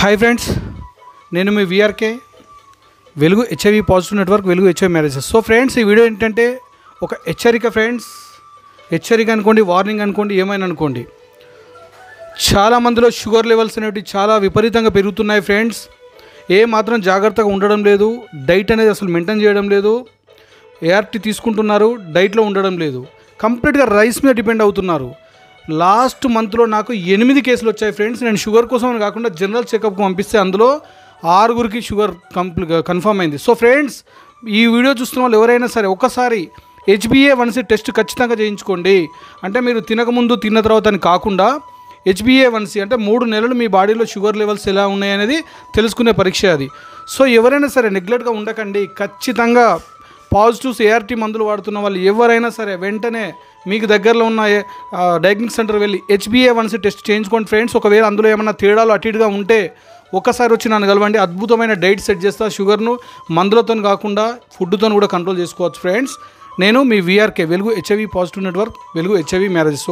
Hi friends, నేను మీ VRK వెలుగు HIV positive network, వెలుగు హెచ్ఐవి మ్యారేజెస్. సో ఫ్రెండ్స్, ఈ వీడియో ఏంటంటే ఒక హెచ్చరిక ఫ్రెండ్స్. హెచ్చరిక అనుకోండి, వార్నింగ్ అనుకోండి, ఏమైనా అనుకోండి. చాలామందిలో షుగర్ లెవెల్స్ అనేవి చాలా విపరీతంగా పెరుగుతున్నాయి ఫ్రెండ్స్. ఏ మాత్రం జాగ్రత్తగా ఉండడం లేదు, డైట్ అనేది అసలు మెయింటైన్ చేయడం లేదు, ఏఆర్టీ తీసుకుంటున్నారు, డైట్లో ఉండడం లేదు, కంప్లీట్గా రైస్ మీద డిపెండ్ అవుతున్నారు. లాస్ట్ మంత్లో నాకు 8 కేసులు వచ్చాయి ఫ్రెండ్స్. నేను షుగర్ కోసం కాకుండా జనరల్ చెకప్కి పంపిస్తే అందులో 6 షుగర్ కన్ఫర్మ్ అయింది. సో ఫ్రెండ్స్, ఈ వీడియో చూస్తున్న వాళ్ళు ఎవరైనా సరే ఒకసారి HbA1c టెస్ట్ ఖచ్చితంగా చేయించుకోండి. అంటే మీరు తినకముందు తిన్న తర్వాత అని కాకుండా HbA1c అంటే 3 నెలలు మీ బాడీలో షుగర్ లెవెల్స్ ఎలా ఉన్నాయనేది తెలుసుకునే పరీక్ష అది. సో ఎవరైనా సరే నెగ్లెక్ట్గా ఉండకండి. ఖచ్చితంగా పాజిటివ్స్ ఏఆర్టీ మందులు వాడుతున్న వాళ్ళు ఎవరైనా సరే వెంటనే మీకు దగ్గరలో ఉన్న డయాగ్నోస్టిక్ సెంటర్ వెళ్ళి HbA1c టెస్ట్ చేయించుకోండి ఫ్రెండ్స్. ఒకవేళ అందులో ఏమైనా తేడాలు అటు ఇటుగా ఉంటే ఒక్కసారి వచ్చి నన్ను కలవండి. అద్భుతమైన డైట్ సెట్ చేస్తా. షుగర్ను మందులతో కాకుండా ఫుడ్తో కూడా కంట్రోల్ చేసుకోవచ్చు ఫ్రెండ్స్. నేను మీ వీఆర్కే వెలుగు హెచ్ఐవి పాజిటివ్ నెట్వర్క్, వెలుగు హెచ్ఐవి మ్యారేజెస్.